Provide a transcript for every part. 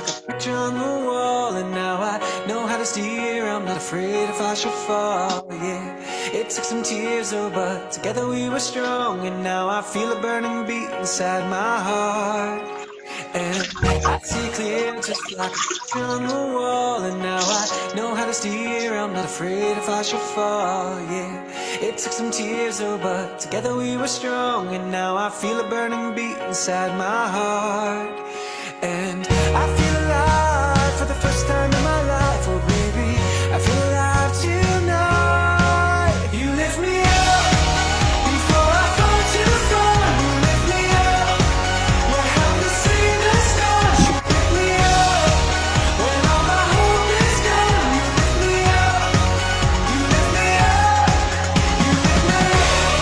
like a picture on the wall. And now I know how to steer, I'm not afraid if I should fall, yeah. It took some tears, oh, but together we were strong. And now I feel a burning beat inside my heart. And I see clear just like a picture on the wall. And now I know how to steer, I'm not afraid if I should fall, yeah. It took some tears, oh, but together we were strong. And now I feel a burning beat inside my heart. And I feel alive for the first time in my life, oh baby, I feel alive tonight. You lift me up before I fall too far. You lift me up when I'm to see the stars. You pick me up when all my hope is gone. You lift me up, you lift me up, you lift me up.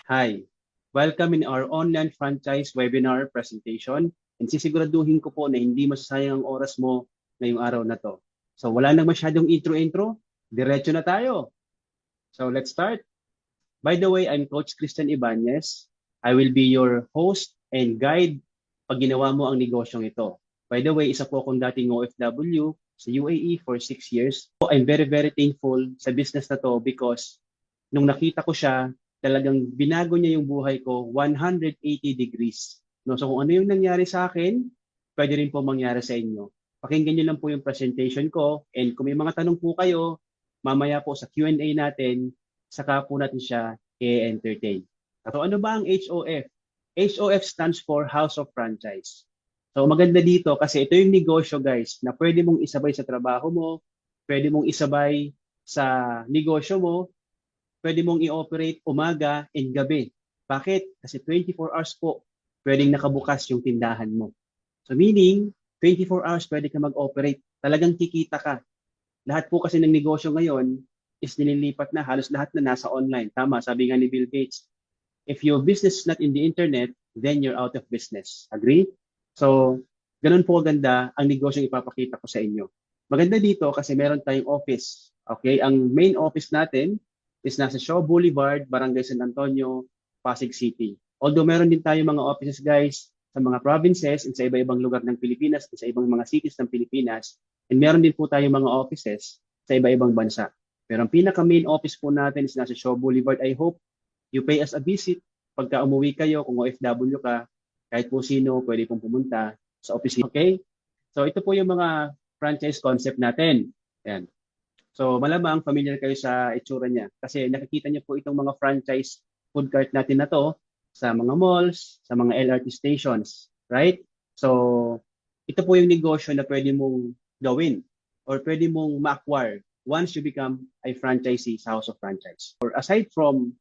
Hi, welcome in our online franchise webinar presentation, and sisiguraduhin ko po na hindi masasayang ang oras mo ngayong araw na to. So wala nang masyadong intro-intro, diretso na tayo. So let's start. By the way, I'm Coach Christian Ibanez. I will be your host and guide pag ginawa mo ang negosyong ito. By the way, isa po akong dating OFW sa UAE for 6 years. I'm very, very thankful sa business na to because nung nakita ko siya, talagang binago niya yung buhay ko 180 degrees. No? So kung ano yung nangyari sa akin, pwede rin po mangyari sa inyo. Pakinggan niyo lang po yung presentation ko, and kung may mga tanong po kayo, mamaya po sa Q&A natin, saka po natin siya i-entertain. So ano ba ang HOF? HOF stands for House of Franchise. So maganda dito kasi ito yung negosyo, guys, na pwede mong isabay sa trabaho mo, pwede mong isabay sa negosyo mo, pwede mong i-operate umaga and gabi. Bakit? Kasi 24 hours po pwedeng nakabukas yung tindahan mo. So meaning, 24 hours pwede ka mag-operate. Talagang kikita ka. Lahat po kasi ng negosyo ngayon is nililipat na. Halos lahat na nasa online. Tama, sabi nga ni Bill Gates, if your business is not in the internet, then you're out of business. Agree? So, ganun po ganda ang negosyong ipapakita ko sa inyo. Maganda dito kasi meron tayong office. Okay? Ang main office natin is nasa Shaw Boulevard, Barangay San Antonio, Pasig City. Although meron din tayo mga offices, guys, sa mga provinces and sa iba-ibang lugar ng Pilipinas, sa ibang mga cities ng Pilipinas, and meron din po tayo mga offices sa iba-ibang bansa. Pero ang pinaka-main office po natin is nasa Shaw Boulevard. I hope you pay us a visit. Pagka umuwi kayo, kung OFW ka, kahit po sino, pwede pong pumunta sa office. Okay? So ito po yung mga franchise concept natin. Ayan. So malamang familiar kayo sa itsura niya kasi nakikita niyo po itong mga franchise food cart natin na to sa mga malls, sa mga LRT stations, right? So ito po yung negosyo na pwede mong gawin or pwede mong ma-acquire once you become a franchisee sa House of Franchise. Or aside from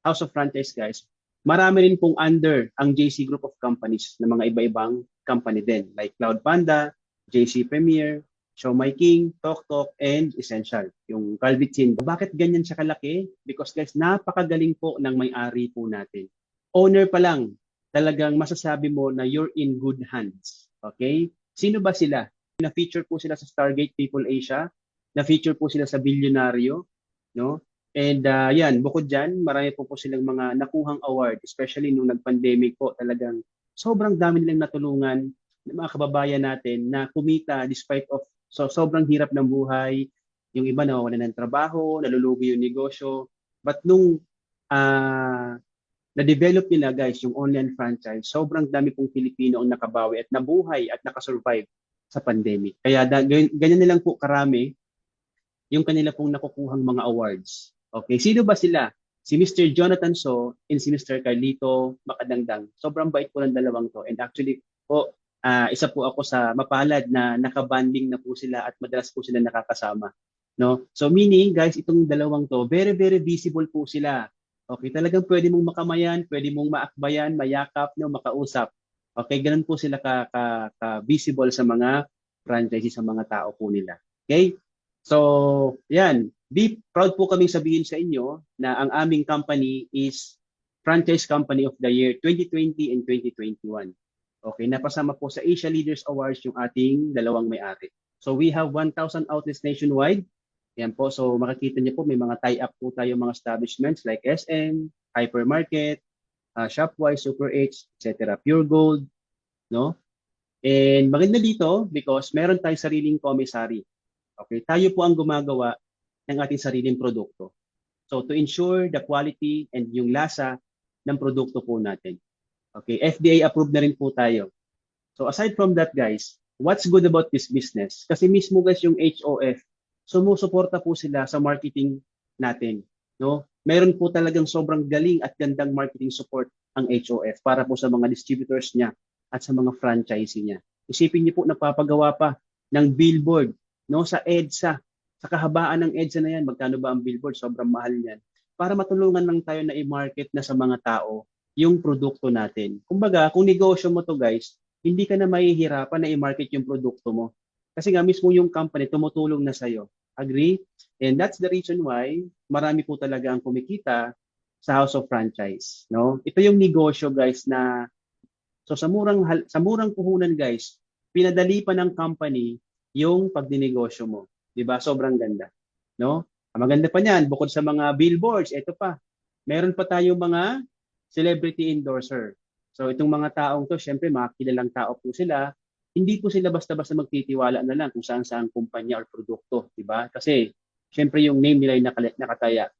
House of Franchise, guys, marami rin pong under ang JC Group of Companies na mga iba-ibang company din like Cloud Panda, JC Premier, Show My King, Tok Tok, and Essential, yung Calvitin. Bakit ganyan siya kalaki? Because guys, napakagaling po ng may-ari po natin. Owner pa lang, talagang masasabi mo na you're in good hands. Okay? Sino ba sila? Na-feature po sila sa Stargate People Asia, na-feature po sila sa Billionario, no? And yan, bukod dyan, marami po silang mga nakuhang award, especially nung nag-pandemic po, talagang sobrang dami nilang natulungan ng mga kababayan natin na kumita despite of sobrang hirap ng buhay. Yung iba nawawalan ng trabaho, nalulugi yung negosyo. But nung na-develop nila, guys, yung online franchise, sobrang dami pong Pilipino ang nakabawi at nabuhay at nakasurvive sa pandemic. Kaya ganyan nilang po karami yung kanila pong nakukuhang mga awards. Okay, sino ba sila? Si Mr. Jonathan So and si Mr. Carlito Makadangdang. Sobrang bait po ng dalawang to. And actually po, isa po ako sa mapalad na nakabanding na po sila at madalas po sila nakakasama. No? So meaning, guys, itong dalawang to, very, very visible po sila. Okay, talagang pwede mong makamayan, pwede mong maakbayan, mayakap, no, makausap. Okay, ganun po sila ka-visible sa mga franchises, sa mga tao po nila. Okay? So, yan. Be proud po kaming sabihin sa inyo na ang aming company is Franchise Company of the Year 2020 and 2021. Okay, napasama po sa Asia Leaders Awards yung ating dalawang may-ari. So, we have 1,000 outlets nationwide. Yan po, so makikita niyo po may mga tie-up po tayo mga establishments like SM, Hypermarket, Shopwise, Super H, etc. Pure Gold, no? And maganda dito because meron tayong sariling commissary. Okay, tayo po ang gumagawa ng ating sariling produkto. So to ensure the quality and yung lasa ng produkto po natin. Okay, FDA approved na rin po tayo. So aside from that guys, what's good about this business? Kasi mismo guys yung HOF, sumusuporta po sila sa marketing natin, no? Meron po talagang sobrang galing at gandang marketing support ang HOF para po sa mga distributors niya at sa mga franchisee niya. Isipin niyo po nagpapagawa pa ng billboard, no, sa EDSA. Sa kahabaan ng EDSA na yan, magkano ba ang billboard? Sobrang mahal niyan. Para matulungan lang tayo na i-market na sa mga tao yung produkto natin. Kumbaga, kung negosyo mo to guys, hindi ka na mahihirapan na i-market yung produkto mo. Kasi nga mismo yung company tumutulong na sa'yo. Agree? And that's the reason why marami po talaga ang kumikita sa House of Franchise, no? Ito yung negosyo guys na so sa murang puhunan guys, pinadali pa ng company yung pagdinegosyo mo. 'Di ba? Sobrang ganda, no? Ang maganda pa niyan, bukod sa mga billboards, ito pa. Meron pa tayong mga celebrity endorser. So itong mga taong to, syempre mga kilalang tao po sila. Hindi po sila basta-basta magtitiwala na lang kung saan-saan kumpanya or produkto, 'di ba? Kasi syempre yung name nila ay nakataya.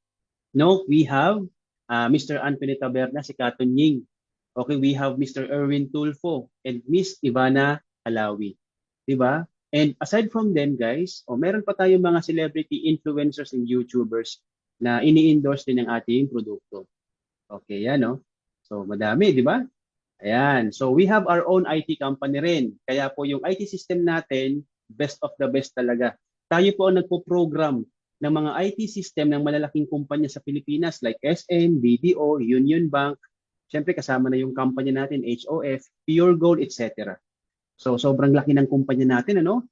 No, we have Mr. Anthony Taberna, si Katon Ying. Okay, we have Mr. Erwin Tulfo and Miss Ivana Alawi. 'Di ba? And aside from them, guys, meron pa tayong mga celebrity influencers and YouTubers na ini-endorse din ng ating produkto. Okay, yan, no? So, madami, di ba? Ayan. So, we have our own IT company rin. Kaya po yung IT system natin, best of the best talaga. Tayo po ang nagpo-program ng mga IT system ng malalaking kumpanya sa Pilipinas like SM, BDO, Union Bank. Siyempre, kasama na yung company natin, HOF, Pure Gold, etc. So, sobrang laki ng kumpanya natin, ano?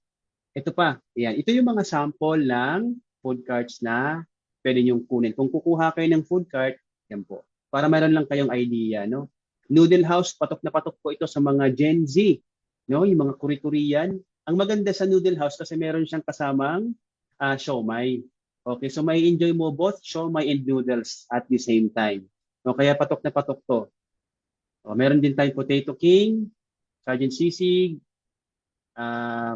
Ito pa, yan. Ito yung mga sample ng food carts na pwede niyong kunin. Kung kukuha kayo ng food cart, yan po. Para meron lang kayong idea, no? Noodle House, patok na patok po ito sa mga Gen Z, no? Yung mga Korean. Ang maganda sa Noodle House kasi meron siyang kasamang siomai. Okay, so may enjoy mo both siomai and noodles at the same time. No, kaya patok na patok to. Meron din tayong Potato King, Sergeant Sisig,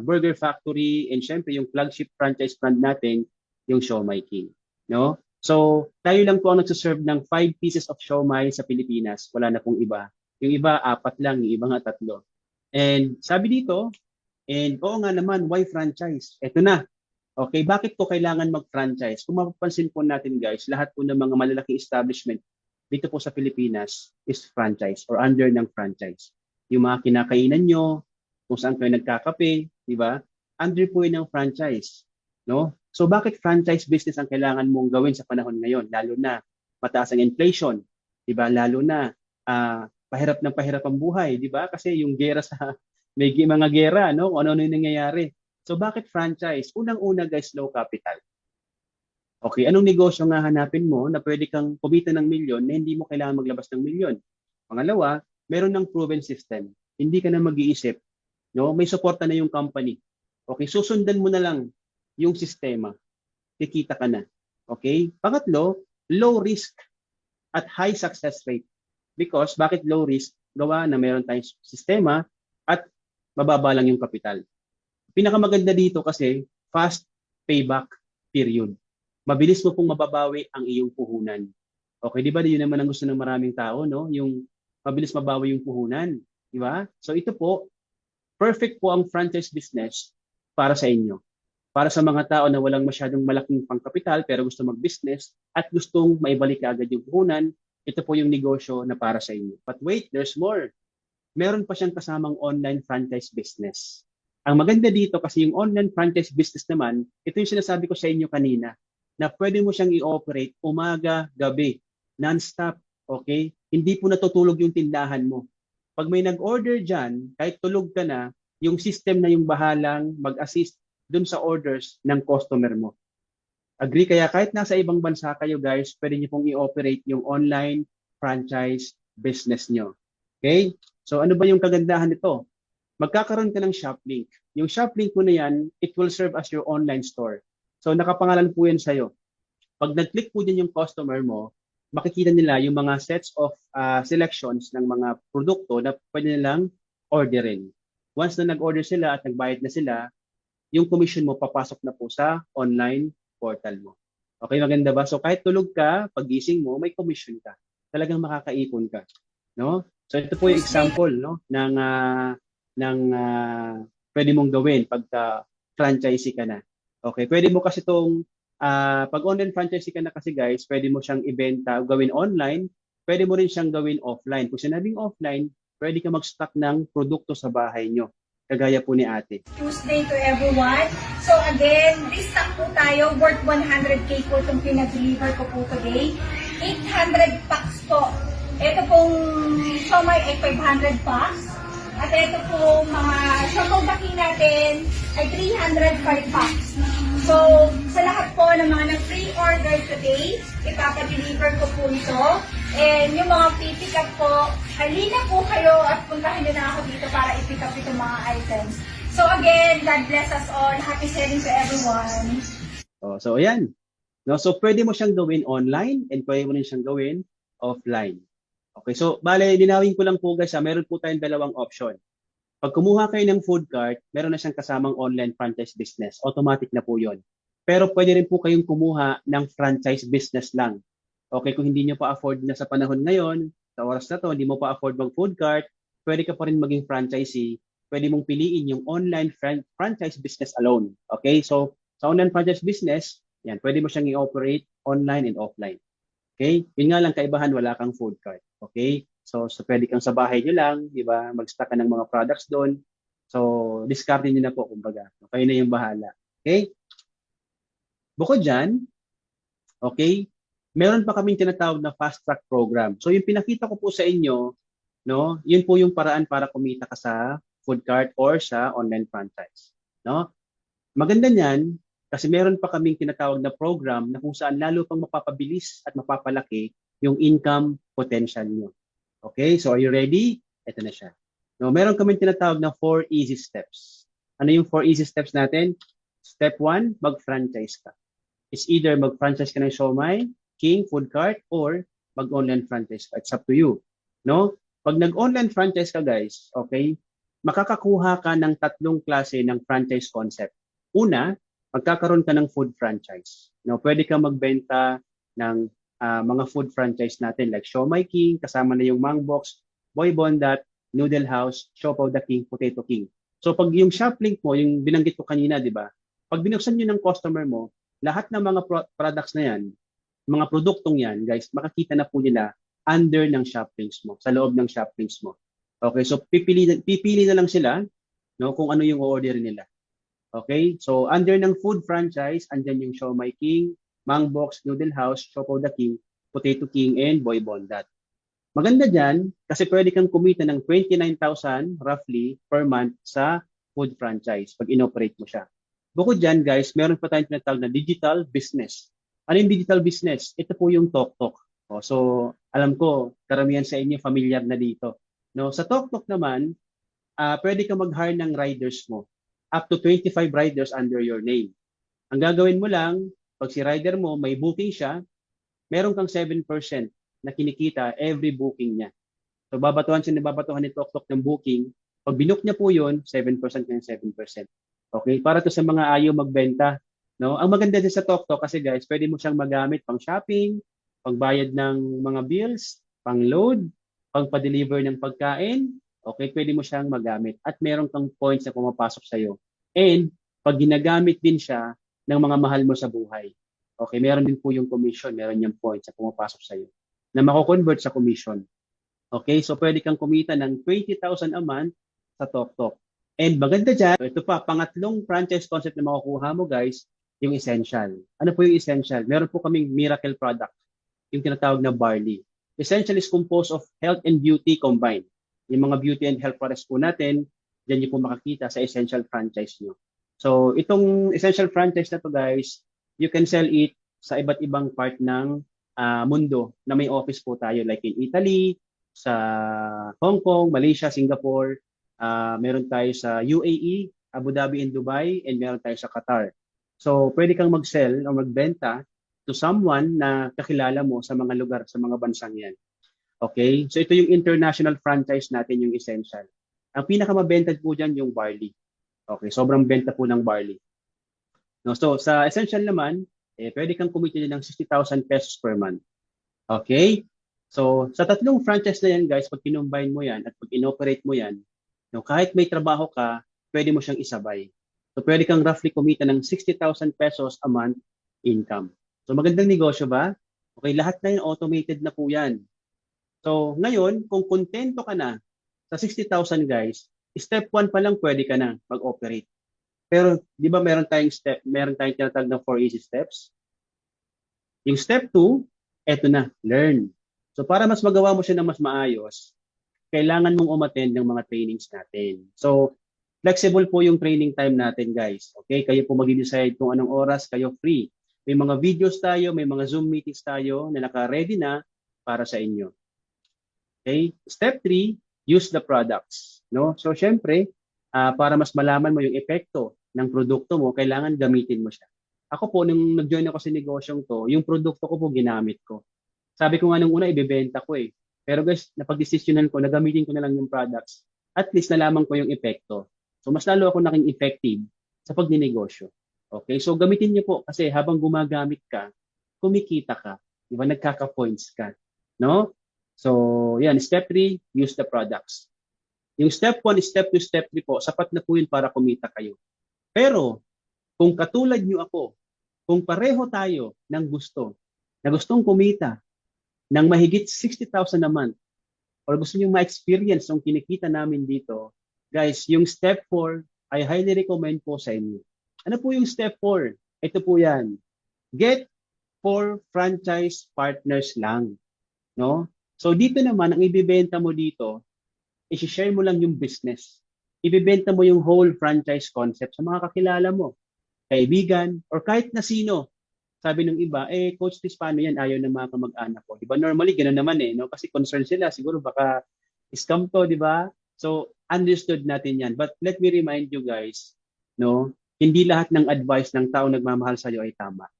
Burger Factory, and syempre yung flagship franchise brand natin, yung Siomai King. No? So, tayo lang po ang nagsaserve ng 5 pieces of siomai sa Pilipinas. Wala na pong iba. Yung iba, 4 lang. Yung iba nga 3. And sabi dito, and oo nga naman, why franchise? Ito na. Okay, bakit po kailangan mag-franchise? Kung mapapansin po natin guys, lahat po ng mga malalaking establishment dito po sa Pilipinas is franchise or under ng franchise. Yung mga kinakainan nyo, kung saan kayo nagkakape, di ba? Under po yun ng franchise, no? So bakit franchise business ang kailangan mong gawin sa panahon ngayon? Lalo na mataas ang inflation, di ba? Lalo na pahirap ang buhay, di ba? Kasi yung gera sa may mga gera, no? Kung ano-ano yung nangyayari. So bakit franchise? Unang-una guys, low capital. Okay, anong negosyo nga hanapin mo na pwede kang kumita ng milyon na hindi mo kailangan maglabas ng milyon? Pangalawa, meron ng proven system. Hindi ka na mag-iisip. No? May suporta na yung company. Okay, susundan mo na lang yung sistema. Kikita ka na. Okay? Pangatlo, low risk at high success rate. Because, bakit low risk? Gawa na meron tayong sistema at mababa lang yung kapital. Pinakamaganda dito kasi, fast payback period. Mabilis mo pong mababawi ang iyong puhunan. Okay, di ba? Yun naman ang gusto ng maraming tao, no? Yung mabilis mabawi yung puhunan. Di ba? So ito po, perfect po ang franchise business para sa inyo. Para sa mga tao na walang masyadong malaking pangkapital pero gusto mag-business at gustong maibalik agad yung puhunan, ito po yung negosyo na para sa inyo. But wait, there's more. Meron pa siyang kasamang online franchise business. Ang maganda dito kasi yung online franchise business naman, ito yung sinasabi ko sa inyo kanina, na pwede mo siyang i-operate umaga, gabi, non-stop, okay? Hindi po natutulog yung tindahan mo. Pag may nag-order dyan, kahit tulog ka na, yung system na yung bahalang mag-assist dun sa orders ng customer mo. Agree? Kaya kahit nasa ibang bansa kayo guys, pwede niyo pong i-operate yung online franchise business nyo. Okay? So ano ba yung kagandahan nito? Magkakaroon ka ng Shoplink. Yung Shoplink mo na yan, it will serve as your online store. So nakapangalan po yan sa'yo. Pag nag-click po din yung customer mo, makikita nila yung mga sets of selections ng mga produkto na pwede nilang orderin. Once na nag-order sila at nagbayad na sila, yung commission mo papasok na po sa online portal mo. Okay, maganda ba? So kahit tulog ka, pagising mo, may commission ka. Talagang makakaipon ka, no? So ito po yung example, no, ng pwede mong gawin pagka franchisee ka na. Okay, pwede mo kasi itong pag online franchisee ka na kasi guys, pwede mo siyang ibenta, gawin online, pwede mo rin siyang gawin offline. Kung sinabing offline, pwede ka mag-stock ng produkto sa bahay nyo. Kagaya po ni ate. Tuesday to everyone. So again, restock po tayo. Worth 100k po itong pinag-deliver ko po today. 800 packs po. Ito pong siomai ay 500 packs. At ito po mga siomai natin ay 305 packs. So, sa lahat po ng mga nag-pre-order today, ipapadeliver ko po ito. And yung mga pipick up po, halina po kayo at puntahan nyo na ako dito para i-pick up itong mga items. So again, God bless us all. Happy selling to everyone. So ayan. No, so pwede mo siyang gawin online and pwede mo rin siyang gawin offline. Okay, so bale, linawin ko lang po guys, meron po tayong dalawang option. Pag kumuha kayo ng food cart, meron na siyang kasamang online franchise business. Automatic na po yon. Pero pwede rin po kayong kumuha ng franchise business lang. Okay, kung hindi nyo pa afford na sa panahon ngayon, sa oras na to, hindi mo pa afford mag food cart, pwede ka pa rin maging franchisee. Pwede mong piliin yung online franchise business alone. Okay, so sa online franchise business, yan, pwede mo siyang i-operate online and offline. Okay, yun nga lang kaibahan, wala kang food cart. Okay, so pwede kang sa bahay nyo lang, di ba, mag-stock ka ng mga products doon. So, discard nyo na po, kumbaga. Kayo na yung bahala. Okay? Bukod dyan, okay, meron pa kaming tinatawag na fast track program. So, yung pinakita ko po sa inyo, no, yun po yung paraan para kumita ka sa food cart or sa online franchise. No? Maganda niyan, kasi meron pa kaming tinatawag na program na kung saan lalo pang mapapabilis at mapapalaki yung income potential nyo. Okay, so are you ready? Ito na siya. No, meron kaming tinatawag na 4 easy steps. Ano yung 4 easy steps natin? Step 1, mag-franchise ka. It's either mag-franchise ka ng siomai, king, food cart, or mag-online franchise ka. It's up to you. No? Pag nag-online franchise ka guys, okay, makakakuha ka ng 3 klase ng franchise concept. Una, magkakaroon ka ng food franchise. No, pwede ka magbenta ng mga food franchise natin like Siomai King, kasama na yung Mang Box, Boy Bondat, Noodle House, Siopaw the King, Potato King. So pag yung Shoplink mo, yung binanggit ko kanina, di ba? Pag binuksan nyo ng customer mo, lahat ng mga products na yan, mga produktong yan, guys, makakita na po nila under ng Shoplinks mo, sa loob ng Shoplinks mo. Okay, so pipili na lang sila, no, kung ano yung order nila. Okay, so under ng food franchise, andyan yung Siomai King, Mang Box, Noodle House, Siopaw the King, Potato King, and Boy Bondat. Maganda dyan kasi pwede kang kumita ng 29,000 roughly per month sa food franchise pag inoperate mo siya. Bukod dyan guys, meron pa tayong tinatawag na digital business. Ano yung digital business? Ito po yung TokTok. So alam ko, karamihan sa inyo familiar na dito. No, sa TokTok naman, pwede kang mag-hire ng riders mo. Up to 25 riders under your name. Ang gagawin mo lang, pag si rider mo, may booking siya, meron kang 7% na kinikita every booking niya. So babatuhan ni TokTok ng booking. Pag binook niya po yun, 7% ng 7%. Okay? Para to sa mga ayaw magbenta. No? Ang maganda din sa TokTok kasi guys, pwede mo siyang magamit pang shopping, pang bayad ng mga bills, pang load, pang pa-deliver ng pagkain. Okay? Pwede mo siyang magamit. At meron kang points na pumapasok sa'yo. And pag ginagamit din siya ng mga mahal mo sa buhay. Okay, meron din po yung commission, meron yung points na pumapasok sa iyo na mako-convert sa commission. Okay, so pwede kang kumita ng 20,000 a month sa TokTok. And maganda dyan, ito pa, pangatlong franchise concept na makukuha mo guys, yung essential. Ano po yung essential? Meron po kaming miracle product. yung tinatawag na barley. Essentially is composed of health and beauty combined. Yung mga beauty and health products po natin, dyan niyo po makakita sa essential franchise nyo. So, itong essential franchise na to guys, you can sell it sa iba't ibang part ng mundo na may office po tayo like in Italy, sa Hong Kong, Malaysia, Singapore, meron tayo sa UAE, Abu Dhabi and Dubai, and meron tayo sa Qatar. So, pwede kang mag-sell o magbenta to someone na kakilala mo sa mga lugar, sa mga bansang yan. Okay? So, ito yung international franchise natin, yung essential. Ang pinakamabenta po dyan yung barley. Okay, sobrang benta po ng barley. No, so, sa essential naman, pwede kang kumita din ng 60,000 pesos per month. Okay? So, sa tatlong franchise na yan, guys, pag kinumbine mo yan at pag inoperate mo yan, no, kahit may trabaho ka, pwede mo siyang isabay. So, pwede kang roughly kumita ng 60,000 pesos a month income. So, magandang negosyo ba? Okay, lahat na yun, automated na po yan. So, ngayon, kung kontento ka na sa 60,000 guys, step 1 pa lang pwede ka na mag-operate. Pero, di ba meron tayong tinatawag na 4 easy steps? Yung step 2, eto na, learn. So, para mas magawa mo siya ng mas maayos, kailangan mong umattend ng mga trainings natin. So, flexible po yung training time natin, guys. Okay? Kayo po mag-decide kung anong oras kayo free. May mga videos tayo, may mga Zoom meetings tayo na naka-ready na para sa inyo. Okay? Step 3, use the products. No? So, syempre, para mas malaman mo yung epekto ng produkto mo, kailangan gamitin mo siya. Ako po, nung nag-join ako sa negosyong to, yung produkto ko po ginamit ko. Sabi ko nga nung una, ibebenta ko eh. Pero guys, napag-desisyonan ko, nagamitin ko na lang yung products. At least nalaman ko yung epekto. So, mas lalo ako naging effective sa pagninegosyo. Okay? So, gamitin niyo po kasi habang gumagamit ka, kumikita ka. Diba? Nagkaka-points ka. No? So, yan. Step 3, use the products. Yung step 1, step 2, step 3 po, sapat na po yun para kumita kayo. Pero, kung katulad nyo ako, kung pareho tayo ng gusto, na gustong kumita ng mahigit 60,000 a month, or gusto nyo ma-experience yung kinikita namin dito, guys, yung step 4, I highly recommend po sa inyo. Ano po yung step 4? Ito po yan. Get 4 franchise partners lang. No? So dito naman, ang ibibenta mo dito, i-share mo lang yung business. Ibibenta mo yung whole franchise concept sa mga kakilala mo, kaibigan, or kahit na sino. Sabi ng iba, Coach, this paano yan? Ayaw ng mga kamag-anak ko. Diba? Normally, gano'n naman no? Kasi concerned sila. Siguro baka scam to, di ba? So, understood natin yan. But let me remind you guys, no? Hindi lahat ng advice ng tao nagmamahal sa'yo ay tama.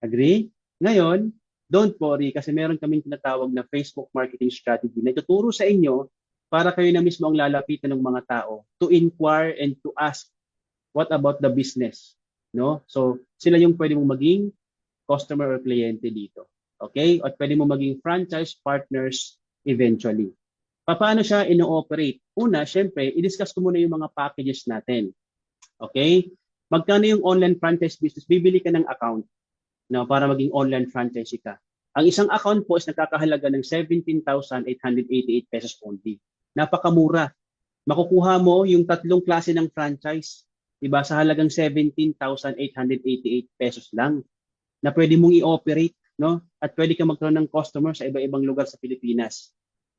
Agree? Ngayon, don't worry kasi meron kaming tinatawag na Facebook marketing strategy na ituturo sa inyo para kayo na mismo ang lalapitan ng mga tao to inquire and to ask what about the business. No? So, sila yung pwede mong maging customer or kliyente dito. Okay? At pwede mong maging franchise partners eventually. Paano siya ino-operate? Una, syempre, i-discuss ko muna yung mga packages natin. Okay? Magkano yung online franchise business? Bibili ka ng account na para maging online franchisee ka. Ang isang account po is nakakahalaga ng 17,888 pesos only. Napakamura. Makukuha mo yung tatlong klase ng franchise, diba, sa halagang 17,888 pesos lang na pwede mong i-operate, no? At pwede ka magkaroon ng customer sa iba-ibang lugar sa Pilipinas.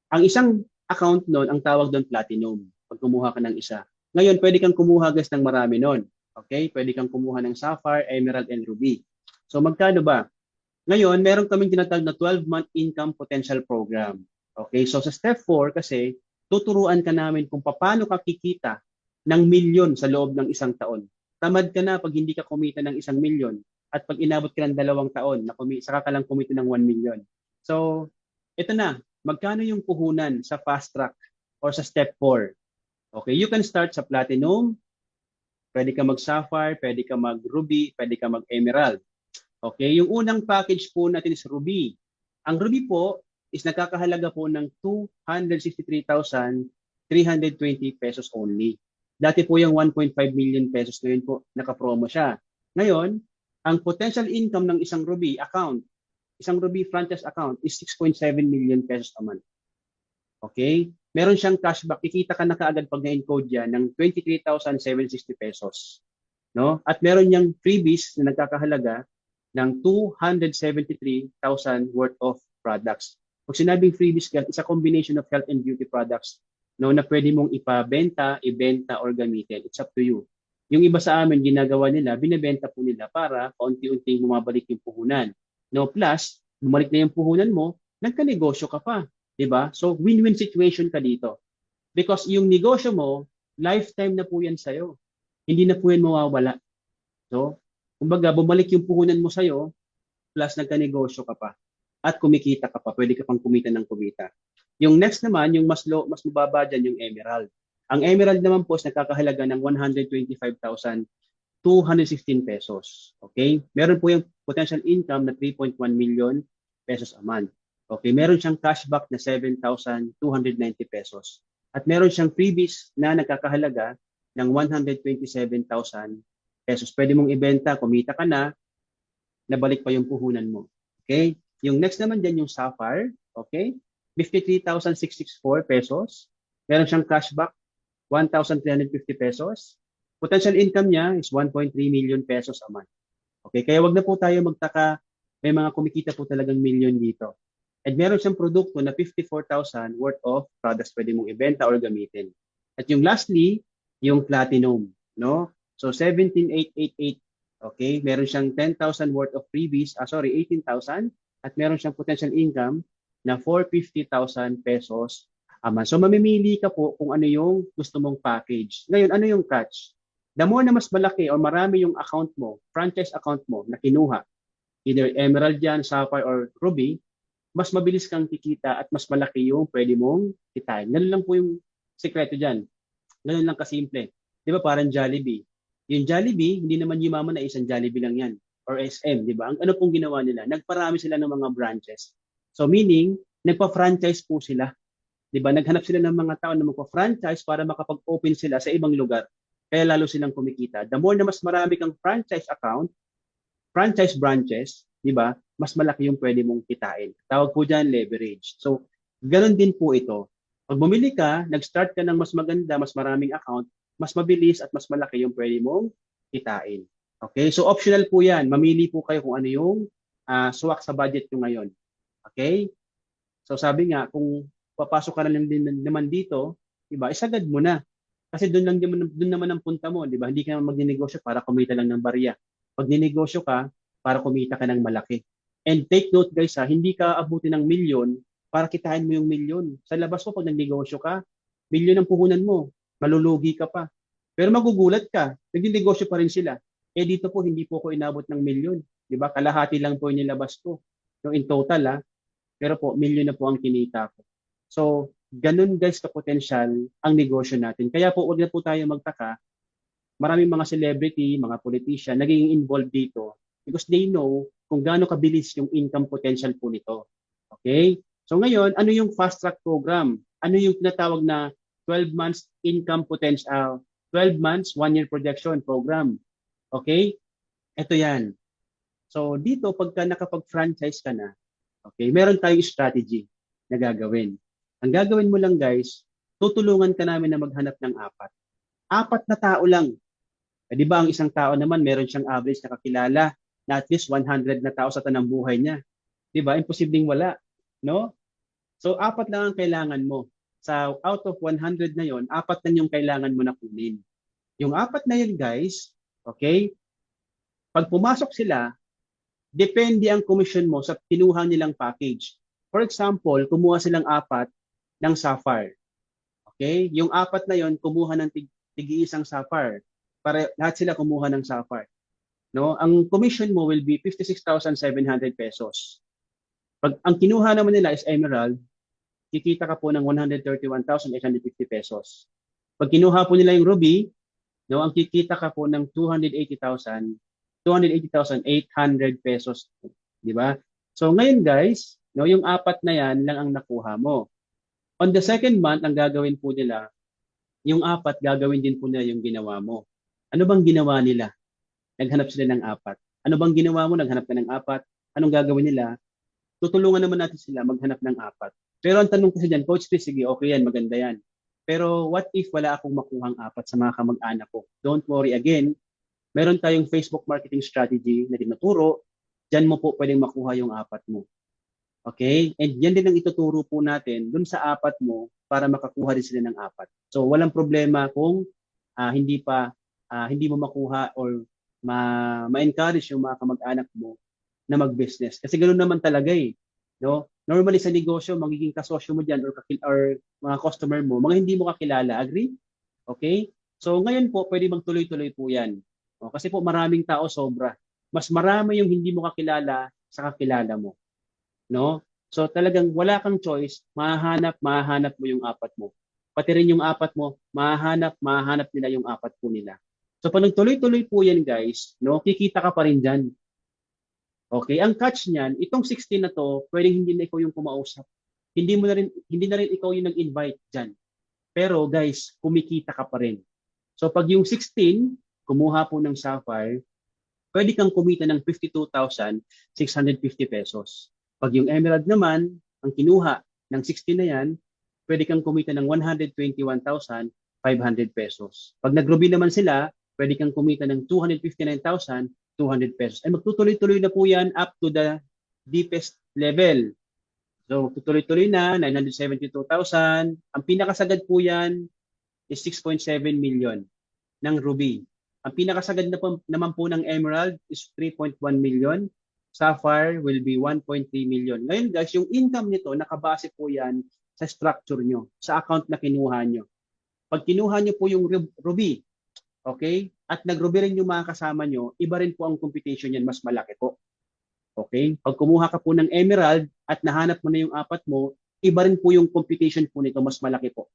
Ang isang account nun, ang tawag doon Platinum, pag kumuha ka ng isa. Ngayon, pwede kang kumuha guys ng marami nun. Okay? Pwede kang kumuha ng Sapphire, Emerald, and Ruby. So, magkano ba? Ngayon, meron kaming tinatawag na 12-month income potential program. Okay? So, sa step 4 kasi, tuturuan ka namin kung paano ka kikita ng milyon sa loob ng isang taon. Tamad ka na pag hindi ka kumita ng 1 milyon at pag inabot ka ng 2 taon, saka ka lang kumita ng 1 milyon. So, ito na. Magkano yung puhunan sa fast track or sa step 4? Okay, you can start sa Platinum, pwede ka mag-Sapphire, pwede ka mag-Ruby, pwede ka mag-Emerald. Okay, yung unang package po natin is Ruby. Ang Ruby po is nakakahalaga po ng 263,320 pesos only. Dati po yung 1.5 million pesos, ngayon po naka-promo siya. Ngayon, ang potential income ng isang Ruby account, isang Ruby franchise account is 6.7 million pesos a month. Okay? Meron siyang cashback. Kikita ka na kaagad pag na-encode yan ng 23,760 pesos. No? At meron niyang freebies na nagkakahalaga ng 273,000 worth of products. Pag sinabing freebies, guys, it's a combination of health and beauty products, no, na pwede mong ipabenta, ibenta, or gamitin. It's up to you. Yung iba sa amin, ginagawa nila, binebenta po nila para paunti-unting bumabalik yung puhunan. No, plus, bumalik na yung puhunan mo, nagka-negosyo ka pa. Diba? So, win-win situation ka dito. Because yung negosyo mo, lifetime na po yan sa'yo. Hindi na po yan mawawala. So, kumbaga, bumalik yung puhunan mo sa'yo, plus nagka-negosyo ka pa. At kumikita ka pa. Pwede ka pang kumita ng kumita. Yung next naman, yung mas mababa dyan, yung Emerald. Ang Emerald naman po is nakakahalaga ng 125,216 pesos. Okay? Meron po yung potential income na 3.1 million pesos a month. Okay? Meron siyang cashback na 7,290 pesos. At meron siyang freebies na nagkakahalaga ng 127,000 pesos. Pwede mong ibenta, kumita ka na, nabalik pa yung puhunan mo. Okay? Yung next naman dyan yung Sapphire. Okay? 53,664 pesos. Meron siyang cashback, 1,350 pesos. Potential income niya is 1.3 million pesos a month. Okay, kaya wag na po tayo magtaka, may mga kumikita po talagang million dito. At meron siyang produkto na 54,000 worth of products pwede mong ibenta or gamitin. At yung lastly, yung Platinum, no? So 17,888. Okay, meron siyang 10,000 worth of freebies, 18,000 at meron siyang potential income na 450,000 pesos a month. So mamimili ka po kung ano yung gusto mong package. Ngayon, ano yung catch? The more na mas malaki o marami yung account mo, franchise account mo na kinuha, either Emerald yan, Sapphire, or Ruby, mas mabilis kang kikita at mas malaki yung pwede mong kitain. Ganun lang po yung sekreto dyan. Ganun lang kasimple. Di ba parang Jollibee? Yung Jollibee, hindi naman yumaman na isang Jollibee lang yan. Or SM, di ba? Ang ano pong ginawa nila? Nagparami sila ng mga branches. So meaning, nagpa-franchise po sila. 'Di ba? Naghanap sila ng mga tao na magpa-franchise para makapag-open sila sa ibang lugar. Kaya lalo silang kumikita. The more na mas marami kang franchise account, franchise branches, 'di ba? Mas malaki yung pwede mong kitain. Tawag po diyan leverage. So, ganun din po ito. Pag bumili ka, nag-start ka ng mas maganda, mas maraming account, mas mabilis at mas malaki yung pwede mong kitain. Okay? So, optional po 'yan. Mamili po kayo kung ano yung swak sa budget nyo ngayon. Okay? So, sabi nga, kung papasok ka na lang din naman dito, diba, isagad mo na. Kasi doon naman ang punta mo, diba? Hindi ka naman magninegosyo para kumita lang ng barya. Pag ninegosyo ka, para kumita ka ng malaki. And take note guys hindi ka abutin ng milyon para kitain mo yung milyon. Sa labas mo, pag nagnegosyo ka, milyon ang puhunan mo, malulugi ka pa. Pero magugulat ka, nagninegosyo pa rin sila. Eh dito po, hindi po ko inabot ng milyon. Diba? Kalahati lang po yung nilabas ko. So in total pero po, milyon na po ang kinita ko. So, ganun guys ka-potential ang negosyo natin. Kaya po, huwag na po tayo magtaka. Maraming mga celebrity, mga politician, naging involved dito because they know kung gaano kabilis yung income potential po nito. Okay? So ngayon, ano yung fast track program? Ano yung tinatawag na 12 months income potential, 12 months, 1-year projection program? Okay? Ito yan. So dito, pagka nakapag-franchise ka na, okay, meron tayong strategy na gagawin. Ang gagawin mo lang guys, tutulungan ka namin na maghanap ng 4. 4 na tao lang. Eh, di ba ang isang tao naman meron siyang average na kakilala na at least 100 na tao sa tanang buhay niya. Di ba? Imposibleng wala. No? So 4 lang ang kailangan mo. Sa out of 100 na yon, 4 na yung kailangan mo na kunin. Yung 4 na yun guys, okay, pag pumasok sila, depende ang commission mo sa kinuha nilang package. For example, kumuha silang 4 ng Sapphire. Okay? Yung 4 na yon, kumuha ng tig-iisang Sapphire. Para lahat sila kumuha ng Sapphire. No? Ang commission mo will be 56,700 pesos. Pag ang kinuha naman nila is Emerald, kikita ka po ng 131,850 pesos. Pag kinuha po nila yung Ruby, no, ang kikita ka po ng 280,800 pesos. Di ba? So ngayon guys, no, yung 4 na yan lang ang nakuha mo. On the second month, ang gagawin po nila, yung 4, gagawin din po nila yung ginawa mo. Ano bang ginawa nila? Naghanap sila ng 4. Ano bang ginawa mo? Naghanap ka ng 4. Anong gagawin nila? Tutulungan naman natin sila maghanap ng 4. Pero ang tanong kasi dyan, Coach Chris, sige, okay yan, maganda yan. Pero what if wala akong makuhang 4 sa mga kamag-anak ko? Don't worry again. Meron tayong Facebook marketing strategy na tinuturo. Diyan mo po pwedeng makuha yung 4 mo. Okay? And yan din ang ituturo po natin dun sa apat mo para makakuha rin sila ng apat. So walang problema kung hindi mo makuha or ma-encourage yung mga kamag-anak mo na mag-business. Kasi ganoon naman talaga eh. No? Normally sa negosyo, magiging kasosyo mo dyan or mga customer mo, mga hindi mo kakilala. Agree? Okay? So ngayon po, pwede bang tuloy-tuloy po yan. O, kasi po maraming tao sobra. Mas marami yung hindi mo kakilala sa kakilala mo. No? So talagang wala kang choice, mahanap mo yung apat mo. Pati rin yung apat mo, mahanap nila yung apat po nila. So pag nagtuloy-tuloy po yan guys, no, kikita ka pa rin dyan. Okay, ang catch niyan, itong 16 na to, pwedeng hindi na ikaw yung kumausap. Hindi na rin ikaw yung nag-invite diyan. Pero guys, kumikita ka pa rin. So pag yung 16, kumuha po ng Sapphire, pwede kang kumita ng 52,650 pesos. Pag yung Emerald naman, ang kinuha ng 16 na yan, pwede kang kumita ng 121,500 pesos. Pag nag-Ruby naman sila, pwede kang kumita ng 259,200 pesos. Ay magtutuloy-tuloy na po yan up to the deepest level. So tutuloy-tuloy na, 972,000. Ang pinakasagad po yan is 6.7 million ng Ruby. Ang pinakasagad naman po ng Emerald is 3.1 million. Sapphire will be 1.3 million. Ngayon guys, yung income nito, nakabase po yan sa structure nyo, sa account na kinuha nyo. Pag kinuha nyo po yung Ruby, okay, at nag-Ruby rin yung mga kasama nyo, iba rin po ang computation yan, mas malaki po. Okay? Pag kumuha ka po ng Emerald at nahanap mo na yung apat mo, iba rin po yung computation po nito, mas malaki po.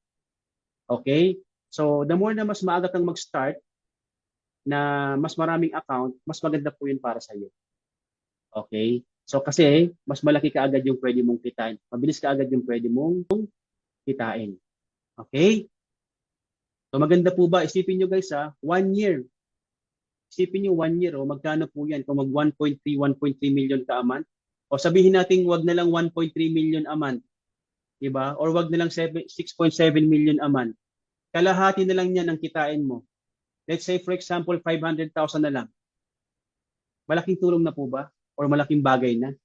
Okay? So, the more na mas maaga kang mag-start, na mas maraming account, mas maganda po yun para sa iyo. Okay? So, kasi mas malaki ka agad yung pwede mong kitain. Mabilis ka agad yung pwede mong kitain. Okay? So, maganda po ba? Isipin nyo guys 1 year. Isipin nyo 1 year, magkano po yan? Kung mag 1.3 million ka a month? O sabihin natin wag na lang 1.3 million a month. Diba? Or wag na lang 6.7 million a month. Kalahati na lang yan ang kitain mo. Let's say for example, 500,000 na lang. Malaking tulong na po ba? Or malaking bagay na?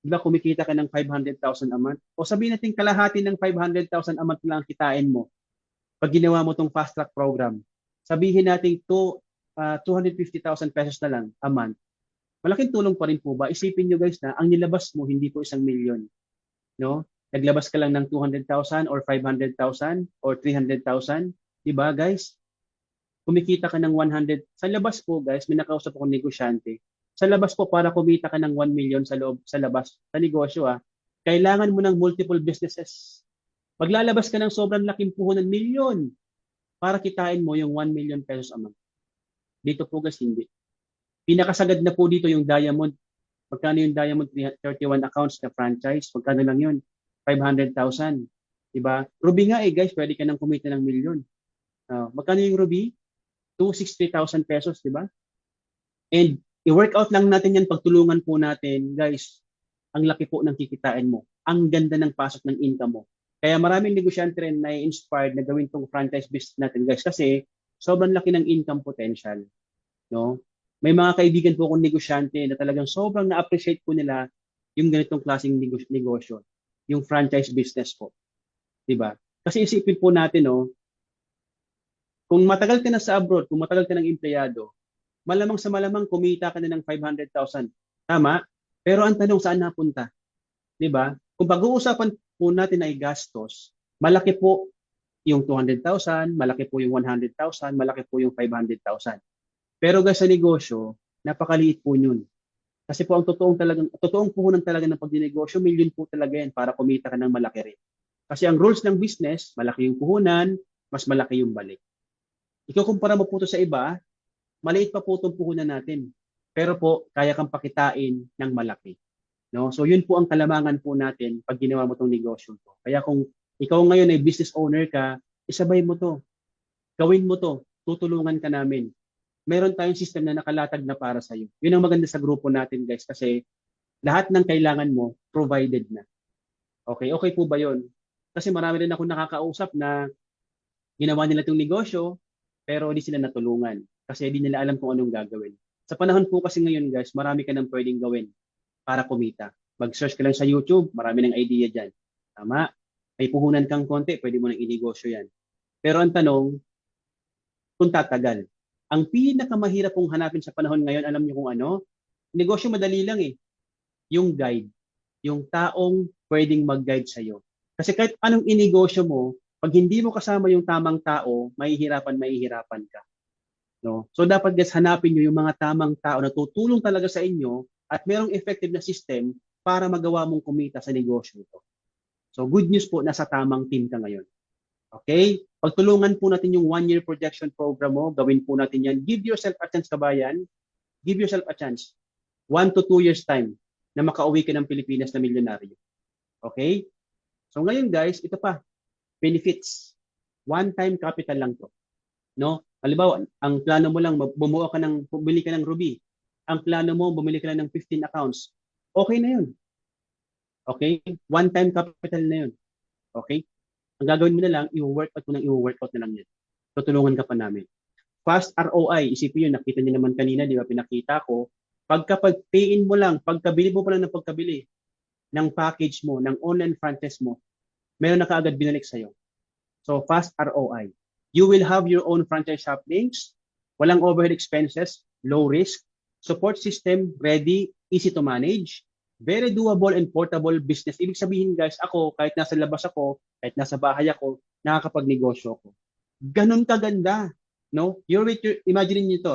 Diba kumikita ka ng 500,000 a month? O sabihin natin kalahati ng 500,000 a month lang ang kitain mo. Pag ginawa mo tong fast track program, sabihin natin 250,000 pesos na lang a month. Malaking tulong pa rin po ba? Isipin nyo guys na ang nilabas mo hindi po 1 million. No? Naglabas ka lang ng 200,000 or 500,000 or 300,000. Diba guys? Kumikita ka ng 100. Sa labas po guys, may nakausap akong negosyante. Sa labas po para kumita ka ng 1 million sa labas, sa negosyo kailangan mo ng multiple businesses. Maglalabas ka ng sobrang laking puhunan, milyon, para kitain mo yung 1 million pesos a month. Dito po guys, hindi. Pinakasagad na po dito yung Diamond. Magkano yung Diamond 31 accounts na franchise? Magkano lang yun? 500,000. Diba? Ruby nga guys, pwede ka nang kumita ng milyon. Magkano yung Ruby? 260,000 pesos, diba? And i-work out lang natin yan, pagtulungan po natin, guys, ang laki po ng kikitain mo. Ang ganda ng pasok ng income mo. Kaya maraming negosyante rin na inspired na gawin tong franchise business natin, guys, kasi sobrang laki ng income potential. No? May mga kaibigan po akong negosyante na talagang sobrang na-appreciate po nila yung ganitong klaseng negosyo, yung franchise business po. Diba? Kasi isipin po natin, kung matagal ka na sa abroad, kung matagal ka ng empleyado, malamang sa malamang kumita ka na ng 500,000. Tama? Pero ang tanong, saan napunta? Diba? Kung pag-uusapan po natin ay gastos, malaki po yung 200,000, malaki po yung 100,000, malaki po yung 500,000. Pero guys, sa negosyo, napakaliit po yun. Kasi po ang totoong puhunan talaga ng pagdinegosyo, milyon po talaga yan para kumita ka ng malaki rin. Kasi ang rules ng business, malaki yung puhunan, mas malaki yung balik. Ikukumpara mo po ito sa iba, maliit pa po itong puhunan natin. Pero po, kaya kang pakitain ng malaki. No? So yun po ang kalamangan po natin pag ginawa mo itong negosyo to. Kaya kung ikaw ngayon ay business owner ka, isabay mo to. Gawin mo to. Tutulungan ka namin. Meron tayong system na nakalatag na para sa iyo. Yun ang maganda sa grupo natin guys kasi lahat ng kailangan mo provided na. Okay po ba yun? Kasi marami rin ako nakakausap na ginawa nila itong negosyo pero hindi sila natulungan kasi hindi nila alam kung anong gagawin. Sa panahon po kasi ngayon guys, marami ka nang pwedeng gawin para kumita. Mag-search ka lang sa YouTube, marami ng idea dyan. Tama? May puhunan kang konti, pwede mo nang inegosyo yan. Pero ang tanong, kung tatagal. Ang pinakamahirap pong hanapin sa panahon ngayon, alam niyo kung ano? Negosyo madali lang eh. Yung guide. Yung taong pwedeng mag-guide sa'yo. Kasi kahit anong inegosyo mo, pag hindi mo kasama yung tamang tao, mahihirapan ka. No? So dapat guys, hanapin nyo yung mga tamang tao na tutulong talaga sa inyo at merong effective na system para magawa mong kumita sa negosyo ito. So good news po, nasa tamang team ka ngayon. Okay? Pagtulungan po natin yung 1-year projection program mo, gawin po natin yan. Give yourself a chance, kabayan. Give yourself a chance. 1 to 2 years time na makauwi ka ng Pilipinas na milyonaryo. Okay? So ngayon guys, ito pa. Benefits. One-time capital lang to. No? Halimbawa, ang plano mo lang, bumili ka ng Ruby. Ang plano mo, bumili ka lang ng 15 accounts. Okay na yun. Okay? One-time capital na yun. Okay? Ang gagawin mo na lang, i-workout na lang yan. Tutulungan ka pa namin. Fast ROI, isipin yun, nakita niyo naman kanina, di ba, pinakita ko. Pag-pay-in mo lang, pagkabili mo pa lang ng pagkabili ng package mo, ng online franchise mo, meron na kaagad binalik sa'yo. So, fast ROI. You will have your own franchise shop links, walang overhead expenses, low risk, support system ready, easy to manage, very doable and portable business. Ibig sabihin guys, ako, kahit nasa labas ako, kahit nasa bahay ako, nakakapagnegosyo ako. Ganun kaganda. No? Imagine niyo ito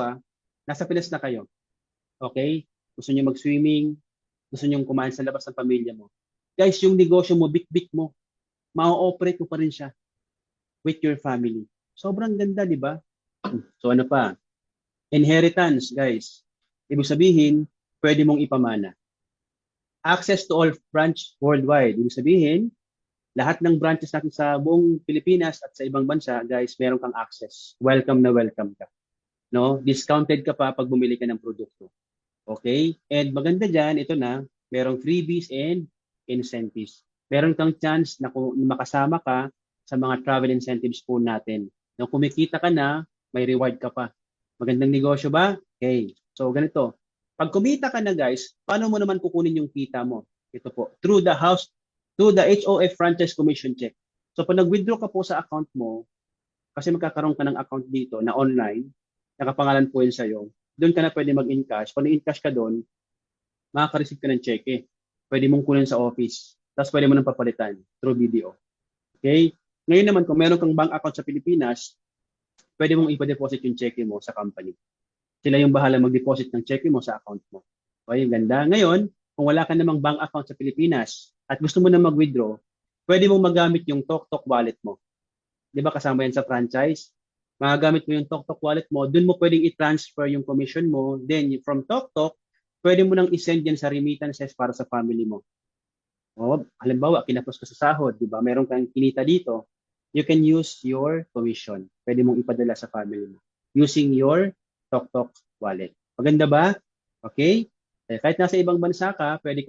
nasa Pinas na kayo. Okay? Gusto niyo mag-swimming, gusto niyo kumain sa labas ng pamilya mo. Guys, yung negosyo mo, bit-bit mo, ma-operate mo pa rin siya with your family. Sobrang ganda, di ba? So ano pa? Inheritance, guys. Ibig sabihin, pwede mong ipamana. Access to all branch worldwide. Ibig sabihin, lahat ng branches natin sa buong Pilipinas at sa ibang bansa, guys, meron kang access. Welcome na welcome ka. No? Discounted ka pa pag bumili ka ng produkto. Okay? And maganda dyan, ito na, merong freebies and incentives. Meron kang chance na kung makasama ka sa mga travel incentives po natin. Nung kumikita ka na, may reward ka pa. Magandang negosyo ba? Okay. So, ganito. Pag kumita ka na guys, paano mo naman kukunin yung kita mo? Ito po, through the HOF Franchise Commission Check. So pag nag-withdraw ka po sa account mo, kasi magkakaroon ka ng account dito na online, nakapangalan po yun sa'yo, doon ka na pwede mag-encash. Pag na-encash ka doon, makaka-receive ka ng cheque. Pwede mong kunin sa office. Tapos pwede mo nang papalitan through video. Okay? Ngayon naman, kung meron kang bank account sa Pilipinas, pwede mong ipa-deposit yung cheque mo sa company. Sila yung bahala mag-deposit ng cheque mo sa account mo. Okay, ganda. Ngayon, kung wala ka namang bank account sa Pilipinas at gusto mo na mag-withdraw, pwede mong magamit yung TokTok wallet mo. Di ba kasama yan sa franchise? Magagamit mo yung TokTok wallet mo, dun mo pwedeng i-transfer yung commission mo, then from TokTok, pwede mo nang i-send yan sa remittances para sa family mo. O, halimbawa, kinapos ka sa sahod, di ba? Meron kang kinita dito, you can use your commission. Pwede mong ipadala sa family mo using your TokTok wallet. Maganda ba? Okay? Kahit nasa ibang bansa ka, pwede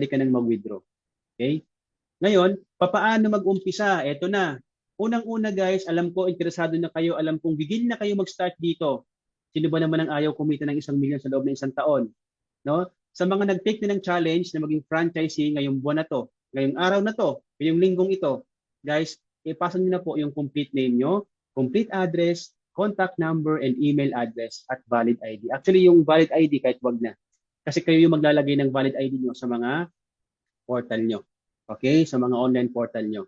ka nang mag-withdraw. Okay? Ngayon, papaano mag-umpisa? Eto na. Unang-una guys, alam ko, interesado na kayo, alam kong gigil na kayo mag-start dito. Sino ba naman ang ayaw kumita ng 1 milyon sa loob ng 1 taon? No? Sa mga nag-take na ng challenge na maging franchisee ngayong buwan na to, ngayong araw na to, ngayong linggong ito, guys, ipasa nyo na po yung complete name nyo, complete address, contact number, and email address at valid ID. Actually, yung valid ID kahit wag na. Kasi kayo yung maglalagay ng valid ID nyo sa mga portal nyo. Okay? Sa mga online portal nyo.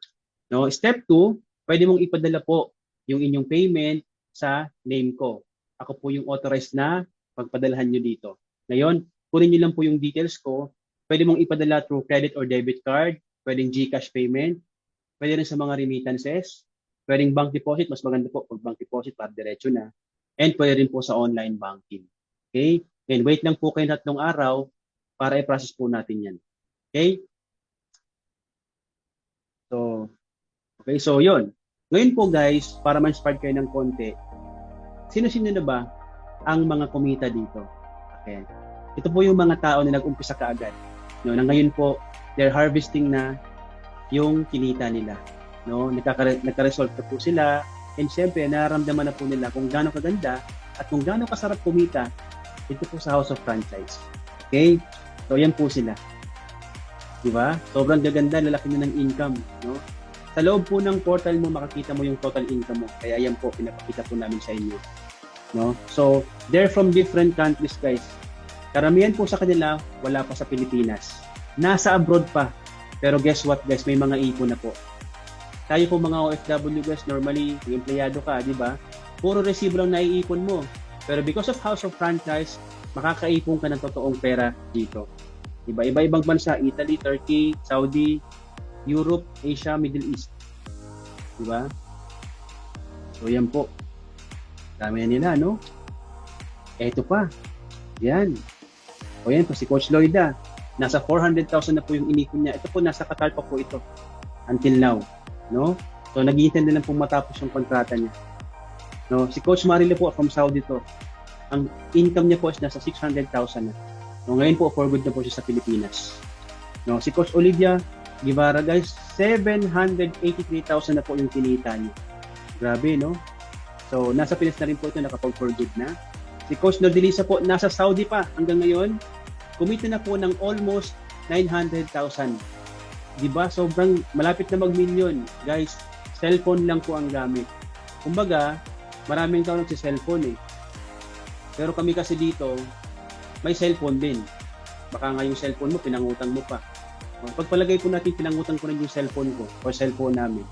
No? Step 2, pwede mong ipadala po yung inyong payment sa name ko. Ako po yung authorized na pagpadalahan nyo dito. Ngayon, kunin nyo lang po yung details ko. Pwede mong ipadala through credit or debit card. Pwedeng GCash payment. Pwede rin sa mga remittances. Pwedeng bank deposit, mas maganda po pag bank deposit para diretso na. And pwede rin po sa online banking. Okay? And wait lang po kayo 3 araw para i-process po natin yan. Okay? So yun. Ngayon po guys, para ma-inspire kayo ng konti, sino-sino na ba ang mga kumita dito? Okay. Ito po yung mga tao na nag-umpisa kaagad. No, na ngayon po, they're harvesting na yung kinita nila. No, nagka-result na po sila, and syempre nararamdaman na po nila kung gaano kaganda at kung gaano kasarap kumita dito po sa House of Franchise. Okay? So yan po sila. Di ba? Sobrang gaganda, lalaki na ng income, no? Sa loob po ng portal mo, makikita mo yung total income mo. Kaya yan po, pinapakita po namin sa inyo. No? So, they're from different countries, guys. Karamihan po sa kanila, wala pa sa Pilipinas. Nasa abroad pa. Pero guess what, guys? May mga ipon na po. Tayo po mga OFW, guys, normally, yung empleyado ka, di ba? Puro resibo lang naiipon mo. Pero because of House of Franchise, makakaipon ka ng totoong pera dito. Diba? Iba-ibang bansa, Italy, Turkey, Saudi, Europe, Asia, Middle East. Diba? So, yan po. Dami nila, no? Eto pa. Yan. O yan po, si Coach Lloyda. Nasa 400,000 na po yung inipon niya. Ito po, nasa Qatar pa po ito. Until now. No? So, nag-iintay na lang pong matapos yung kontrata niya. No? Si Coach Marilo po, from Saudi to. Ang income niya po is nasa 600,000 na. No, ngayon po, for good na po siya sa Pilipinas. No, si Coach Olivia Guevara, guys, 783,000 na po yung kinita niya. Grabe, no? So, nasa Pinas na rin po ito, nakapag-for good na. Si Coach Nordelisa po, nasa Saudi pa hanggang ngayon. Kumita na po ng almost 900,000. Diba? Sobrang malapit na mag-million. Guys, cellphone lang po ang gamit. Kumbaga, maraming tao nagsi-cellphone eh. Pero kami kasi dito, may cellphone din. Baka nga yung cellphone mo, pinangutang mo pa. Pagpalagay po natin, pinangutang ko rin yung cellphone ko o cellphone namin.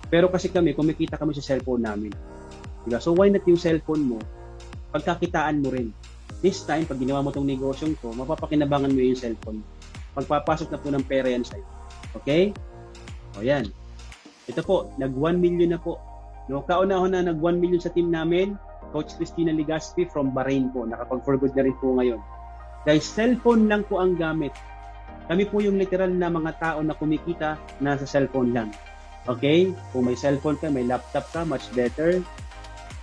Pero kasi kami, kumikita kami sa cellphone namin. Diba? So why not yung cellphone mo, pagkakitaan mo rin. This time, pag ginawa mo tong negosyong to, mapapakinabangan mo yung cellphone. Pagpapasok na po ng pera yan sa'yo. Okay? O yan. Ito po, nag 1 million na po. No, kauna-una na nag 1 million sa team namin. Coach Cristina Ligaspi from Bahrain po. Nakapag-for good na rin po ngayon. Guys, cellphone lang po ang gamit. Kami po yung literal na mga tao na kumikita nasa cellphone lang. Okay? Kung may cellphone ka, may laptop ka, much better.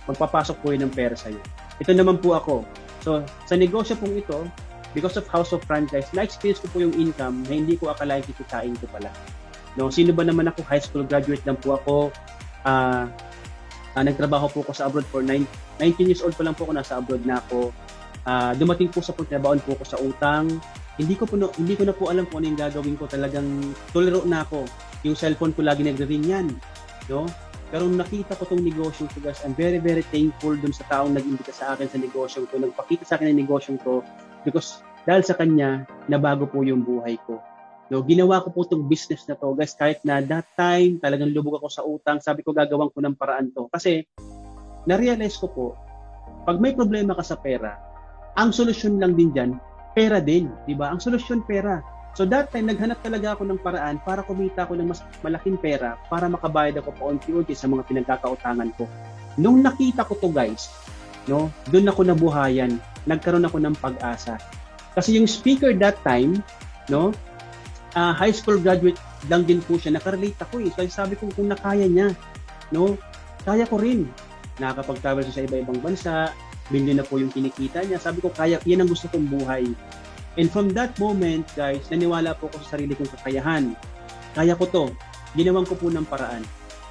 Magpapasok po yun ng pera sa'yo. Ito naman po ako. So, sa negosyo pong ito, because of House of Franchise, na-experience ko po yung income na hindi ko akalain kikitain ko pala. No, sino ba naman ako? High school graduate lang po ako. Nagtrabaho po ako sa abroad for 19 years old pa lang po ako, nasa abroad na ako. Dumating po sa pagtrabahoan po ako sa utang. Hindi ko na po alam kung ano yung gagawin ko. Talagang tuliro na ako. Yung cellphone ko lagi nagre-ring yan. No? Pero nakita ko tong negosyo ko, guys, I'm very, very thankful dun sa taong nag-imbita sa akin sa negosyo ko. Nagpakita sa akin ng negosyo ko because dahil sa kanya, nabago po yung buhay ko. No, ginawa ko po itong business na to, guys, kahit na that time talagang lubog ako sa utang, sabi ko gagawin ko ng paraan to. Kasi na-realize ko po, pag may problema ka sa pera, ang solusyon lang din dyan, pera din, di ba? Ang solusyon, pera. So that time, naghanap talaga ako ng paraan para kumita ako ng mas malaking pera para makabayad ako paunti-unti sa mga pinagkakautangan ko. Nung nakita ko to, guys, no, doon ako nabuhayan, nagkaroon ako ng pag-asa. Kasi yung speaker that time, no, high school graduate lang din po siya. Nakarelate ako eh. So sabi ko kung nakaya niya, no, kaya ko rin. Nakakapag-travel siya sa iba-ibang bansa, billion na po yung kinikita niya. Sabi ko, kaya, yan ang gusto kong buhay. And from that moment, guys, naniwala po ako sa sarili kong kakayahan. Kaya ko to. Ginawan ko po ng paraan.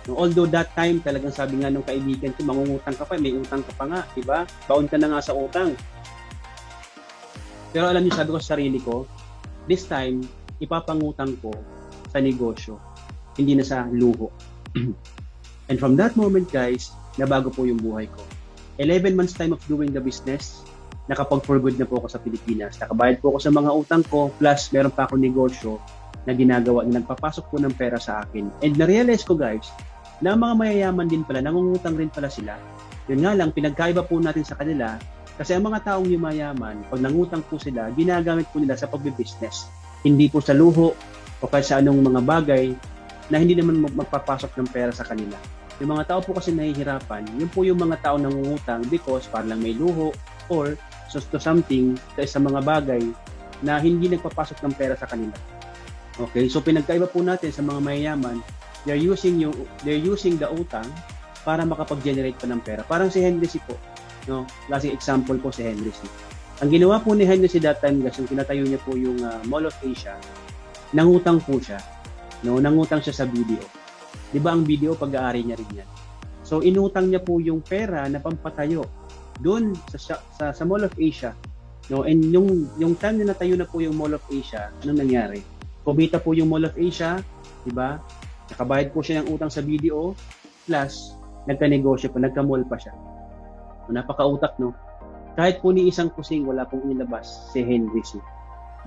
No, although that time, talagang sabi nga nung kaibigan ko, mangungutang ka pa, may utang ka pa nga, diba? Baon ka na nga sa utang. Pero alam niyo, sabi ko sa sarili ko, this time, ipapangutang ko sa negosyo, hindi na sa luho. And from that moment, guys, nabago po yung buhay ko. 11 months time of doing the business, nakapag-for good na po ako sa Pilipinas. Nakabayad po ako sa mga utang ko, plus meron pa ako negosyo na ginagawa na nagpapasok po ng pera sa akin. And na-realize ko, guys, na mga mayayaman din pala, nangungutang rin pala sila. Yun nga lang, pinagkaiba po natin sa kanila, kasi ang mga taong yumayaman, pag nangutang po sila, ginagamit po nila sa pagbibusiness. Hindi po sa luho o kaya sa anong mga bagay na hindi naman magpapasok ng pera sa kanila. Yung mga tao po kasi nahihirapan, yun po yung mga tao nangungutang because para lang may luho or to something sa mga bagay na hindi nagpapasok ng pera sa kanila. Okay, so pinagkaiba po natin sa mga mayayaman, they're using the utang para makapag-generate pa ng pera. Parang si Henry C. po, no? Klaseng example po si Henry C. Ang ginawa po ni Henry C. that time, guys, yung tinatayo niya po yung Mall of Asia, nangutang po siya. No? Nangutang siya sa BDO. Di ba ang BDO, pag-aari niya rin yan. So, inutang niya po yung pera na pampatayo doon sa Mall of Asia. No? And yung time na natayo na po yung Mall of Asia, anong nangyari? Kumita po yung Mall of Asia, di ba? Nakabayad po siya ng utang sa BDO, plus nagka-negosyo pa, nagka-mall pa siya. Napaka-utak, no? Kahit po ni isang kusing, wala pong inilabas si Henry C.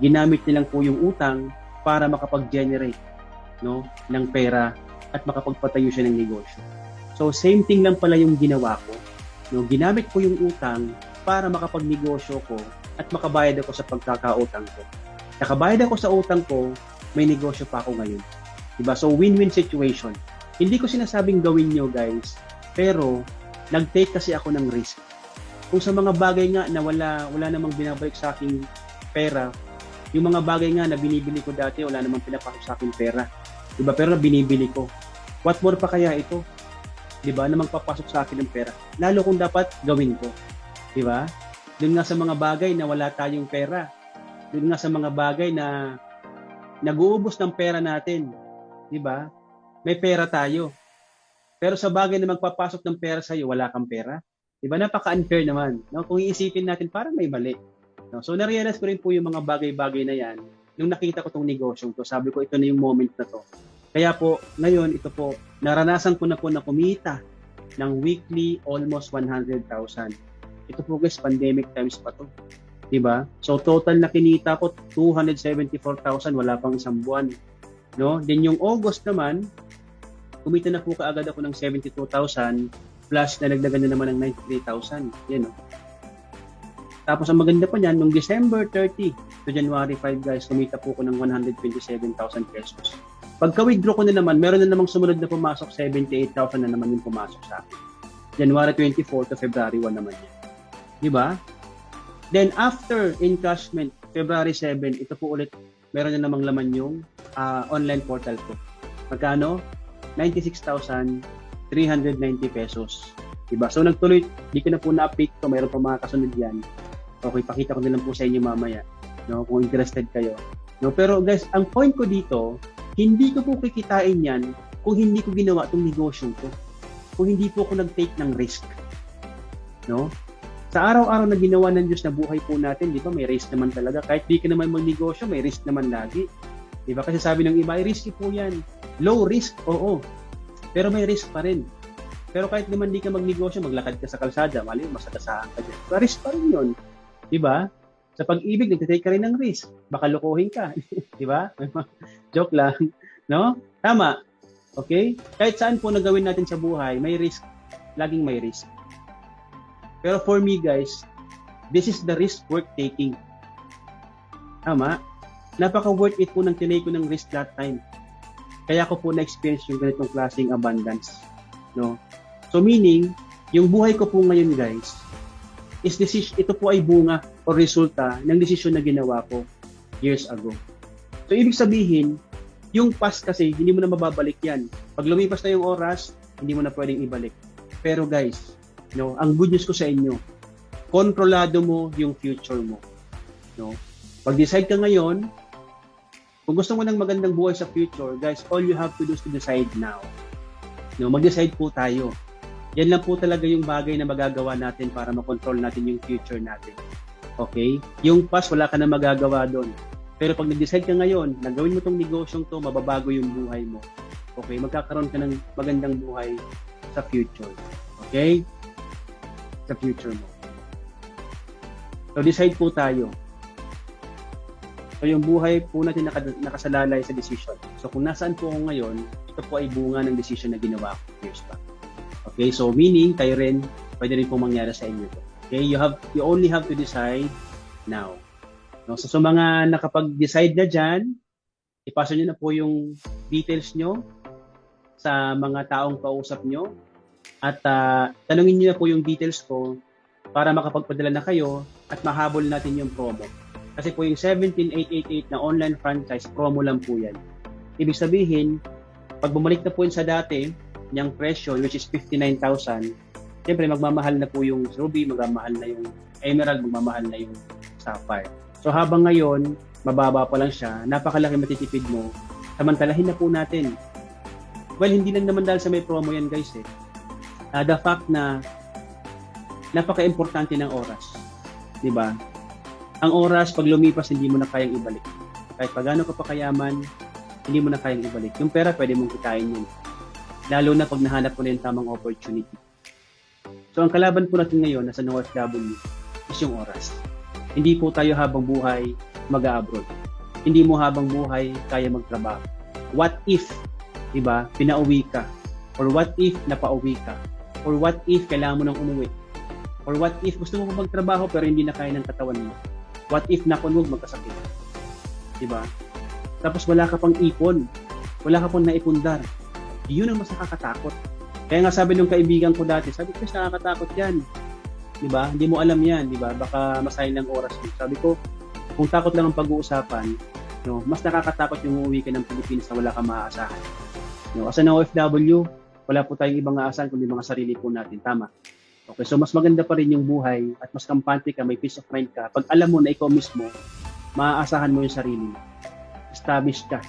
Ginamit nilang po yung utang para makapag-generate, no, ng pera at makapagpatayo siya ng negosyo. So, same thing lang pala yung ginawa ko. No? Ginamit ko yung utang para makapagnegosyo ko at makabayad ako sa pagkakautang ko. Nakabayad ako sa utang ko, may negosyo pa ako ngayon. Diba? So, win-win situation. Hindi ko sinasabing gawin nyo, guys, pero nag-take kasi ako ng risk. Kung sa mga bagay nga na wala namang binabalik sa aking pera, yung mga bagay nga na binibili ko dati, wala namang pinapasok sa aking pera. Diba? Pero binibili ko. What more pa kaya ito? Diba? Na magpapasok sa akin ng pera. Lalo kung dapat gawin ko. Diba? Doon nga sa mga bagay na wala tayong pera. Doon nga sa mga bagay na nag-uubos ng pera natin. Diba? May pera tayo. Pero sa bagay na magpapasok ng pera sa'yo, wala kang pera. Diba? Napaka-unfair naman. No? Kung iisipin natin, parang may mali. No? So, na-realize ko rin po yung mga bagay-bagay na yan. Nung nakita ko tong negosyong to, sabi ko, ito na yung moment na to. Kaya po, ngayon, ito po, naranasan ko na po na kumita ng weekly almost 100,000. Ito po guys, pandemic times pa to. Diba? So, total na kinita ko, 274,000, wala pang isang buwan. No? Then yung August naman, kumita na po kaagad ako ng 72,000 plus nalagdagan na naman ng 93,000. Yan, no? Tapos ang maganda pa niyan, nung December 30 to January 5, guys, kumita po ko ng 127,000 pesos. Pagka-withdraw ko na naman, meron na namang sumunod na pumasok, 78,000 na naman yung pumasok sa akin. January 24 to February 1 naman yan. Diba? Then after encashment, February 7, ito po ulit, meron na namang laman yung online portal ko. Magkano? 96,390 pesos. Diba? So nagtuloy, di ko na po na-update ko, mayroon pa mga kasunod yan. Okay, pakita ko na lang po sa inyo mamaya, no, kung interested kayo. No, pero guys, ang point ko dito, hindi ko po kikitain yan kung hindi ko ginawa itong negosyo ko. Kung hindi po ako nag-take ng risk. No? Sa araw-araw na ginawa ng Diyos na buhay po natin, di ba, may risk naman talaga. Kahit di ka naman magnegosyo, may risk naman lagi. Di ba? Kasi sabi ng iba, ay risky po yan. Low risk, oo. Pero may risk pa rin. Pero kahit naman di ka magnegosyo, maglakad ka sa kalsada, mali, masagasahan ka dyan. Pero risk pa rin yun. Di ba? Sa pag-ibig, nagtitake ka rin ng risk. Baka lokohin ka. Di ba? Joke lang. No? Tama. Okay? Kahit saan po na gawin natin sa buhay, may risk. Laging may risk. Pero for me, guys, this is the risk worth taking. Tama? Napaka-worth it po nang tinake ko ng risk that time. Kaya ko po na-experience yung ganitong klaseng abundance. No? So meaning, yung buhay ko po ngayon, guys, ito po ay bunga o resulta ng desisyon na ginawa ko years ago. So ibig sabihin, yung past kasi, hindi mo na mababalik yan. Pag lumipas na yung oras, hindi mo na pwedeng ibalik. Pero guys, no, ang good news ko sa inyo, kontrolado mo yung future mo. No? Pag-decide ka ngayon, kung gusto mo ng magandang buhay sa future, guys, all you have to do is to decide now. No, mag-decide po tayo. Yan lang po talaga yung bagay na magagawa natin para makontrol natin yung future natin. Okay? Yung past, wala ka na magagawa doon. Pero pag nag-decide ka ngayon, na gawin mo tong negosyong to, mababago yung buhay mo. Okay? Magkakaroon ka ng magandang buhay sa future. Okay? Sa future mo. So, decide po tayo. So, yung buhay po natin nakasalalay sa decision. So, kung nasaan po ako ngayon, ito po ay bunga ng decision na ginawa ko years back. Okay, so meaning, kayo rin, pwede rin pong mangyari sa inyo to. Okay, you only have to decide now. No? So, sa mga nakapag-decide na dyan, ipasa nyo na po yung details nyo sa mga taong kausap nyo at tanungin nyo na po yung details ko para makapagpadala na kayo at mahabol natin yung promo. Kasi po yung 17,888 na online franchise, promo lang po yan. Ibig sabihin, pag bumalik na po yun sa dati, yung presyo, which is 59,000, siyempre magmamahal na po yung Ruby, magmamahal na yung Emerald, magmamahal na yung Sapphire. So habang ngayon, mababa pa lang siya, napakalaki matitipid mo, samantalahin na po natin. Well, hindi lang naman dahil sa may promo yan guys eh. The fact na napaka-importante ng oras. Diba? Ang oras, pag lumipas, hindi mo na kayang ibalik. Kahit pagano ka pa kayaman, hindi mo na kayang ibalik. Yung pera, pwede mong kitain yun. Lalo na pag nahanap mo na yung tamang opportunity. So, ang kalaban po natin ngayon nasa OFW is yung oras. Hindi po tayo habang buhay mag-abroad. Hindi mo habang buhay kaya magtrabaho. What if, diba, pinauwi ka? Or what if napauwi ka? Or what if kailangan mo nang umuwi? Or what if gusto mo magtrabaho pero hindi na kaya ng katawan mo? What if nakunwag magkasakit? Diba? Tapos wala ka pang ipon. Wala ka pang naipundar. Yun ang mas nakakatakot. Kaya nga sabi ng kaibigan ko dati, sabi ko, nakakatakot yan. Diba? Hindi mo alam yan. Diba? Baka masayang ng oras mo. Sabi ko, kung takot lang ang pag-uusapan, no, mas nakakatakot yung uuwi ka ng Pilipinas na wala kang maaasahan. No, as an OFW, wala po tayong ibang aasahan kundi mga sarili po natin. Tama. Okay, so mas maganda pa rin yung buhay at mas kampante ka, may peace of mind ka. Pag alam mo na ikaw mismo, maaasahan mo yung sarili mo. Establish ka.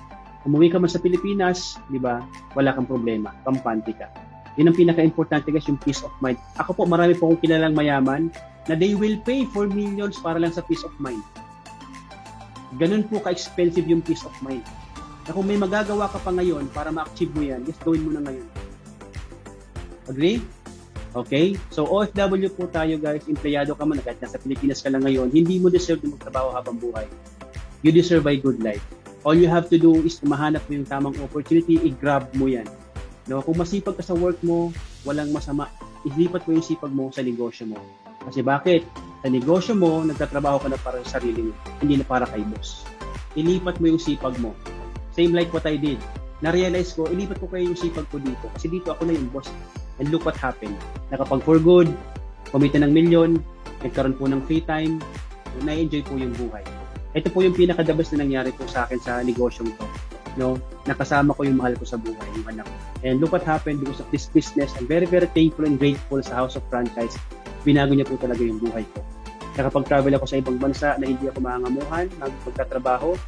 Umuwi ka man sa Pilipinas, di ba, wala kang problema. Kampante ka. Yun ang pinaka-importante guys, yung peace of mind. Ako po, marami po akong kilalang mayaman na they will pay for millions para lang sa peace of mind. Ganun po ka-expensive yung peace of mind. Na kung may magagawa ka pa ngayon para ma-achieve mo yan, just gawin mo na ngayon. Agree? Okay? So, OFW po tayo guys, empleyado ka man, kahit nasa Pilipinas ka lang ngayon, hindi mo deserve na magtrabaho habang buhay. You deserve a good life. All you have to do is mahanap mo yung tamang opportunity, i-grab mo yan. No? Kung masipag ka sa work mo, walang masama. Ilipat mo yung sipag mo sa negosyo mo. Kasi bakit? Sa negosyo mo, nagtatrabaho ka na para sa sarili mo, hindi na para kay boss. Ilipat mo yung sipag mo. Same like what I did. Na-realize ko, ilipat ko kayo yung sipag ko dito. Kasi dito ako na yung boss. And look what happened. Nakapag for good, kumita ng milyon, nagkaroon po ng free time, na-enjoy po yung buhay. Ito po yung pinaka-the best na nangyari po sa akin sa negosyong to. No? Nakasama ko yung mahal ko sa buhay, yung anak ko. And look what happened because of this business. I'm very, very thankful and grateful sa House of Franchise. Binago niya po talaga yung buhay ko. Nakapag-travel ako sa ibang bansa na hindi ako maangamuhan, magtatrabaho.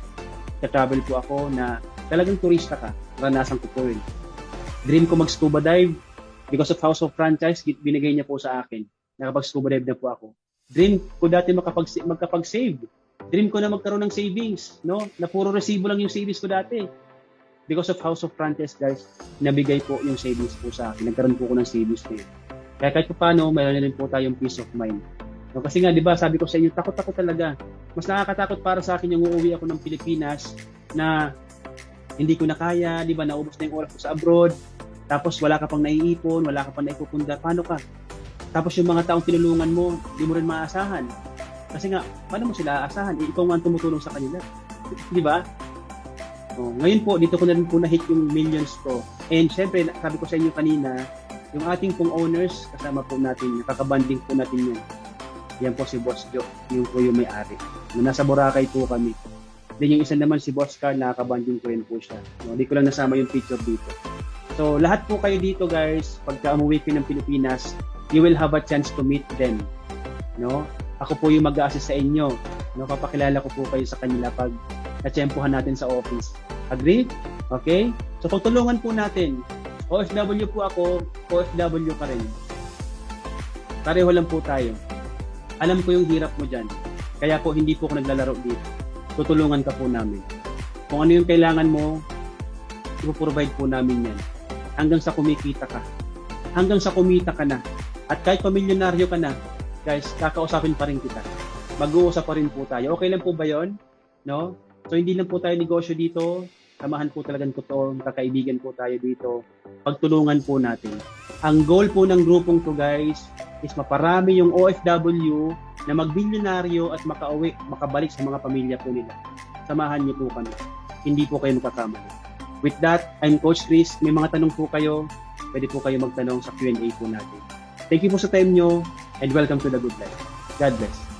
Travel po ako na talagang turista ka. Ranasan ko po yun. Dream ko mag-scuba dive. Because of House of Franchise, binigay niya po sa akin. Nakapag-scuba dive na po ako. Dream ko dati magkapag-save. Dream ko na magkaroon ng savings, no? Na puro resibo lang yung savings ko dati. Because of House of Franchise, guys, nabigay po yung savings po sa akin. Nagkaroon po ko ng savings ngayon. Kaya kahit pa paano, mayroon na rin po tayong peace of mind. No, kasi nga, di ba, sabi ko sa inyo, takot-takot talaga. Mas nakakatakot para sa akin yung uuwi ako ng Pilipinas na hindi ko na kaya, di ba, naubos na yung oras ko sa abroad. Tapos wala ka pang naiipon, wala ka pang naipupunda. Paano ka? Tapos yung mga taong tinulungan mo, di mo rin maasahan. Kasi nga, paano mo sila aasahan? Ikaw nga ang tumutulong sa kanila. Di ba? Ngayon po, dito ko na rin po na-hit yung millions ko. And syempre, sabi ko sa inyo kanina, yung ating pong owners, kasama po natin, nakakabanding po natin yun. Yan po si Boss Joe, yung po yung may-ari. Nasa Boracay po kami. Then yung isa naman si Boss Carl, nakakabanding ko rin po siya. Hindi ko lang nasama yung picture dito. So, lahat po kayo dito guys, pagka umuwi kayo ng Pilipinas, you will have a chance to meet them. No? Ako po yung mag-a-assist sa inyo. No? Papakilala ko po kayo sa kanila pag natsyempohan natin sa office. Agree? Okay? So, pagtulungan po natin. OFW po ako, OFW ka rin. Pareho lang po tayo. Alam ko yung hirap mo dyan. Kaya po hindi po ako naglalaro dito. Tutulungan ka po namin. Kung ano yung kailangan mo, i-provide po namin yan. Hanggang sa kumikita ka. Hanggang sa kumita ka na. At kahit pamilyonaryo ka na, guys, kakausapin pa rin kita. Mag-uusap pa rin po tayo. Okay lang po ba yon? No? So, hindi lang po tayo negosyo dito. Samahan po talagang totoo. Kakaibigan po tayo dito. Pagtulungan po natin. Ang goal po ng grupong to, guys, is maparami yung OFW na magbilyonaryo at makauwi, makabalik sa mga pamilya po nila. Samahan niyo po kami. Hindi po kayo makakamali. With that, I'm Coach Chris. May mga tanong po kayo, pwede po kayo magtanong sa Q&A po natin. Thank you po sa time nyo and welcome to The Good Life. God bless.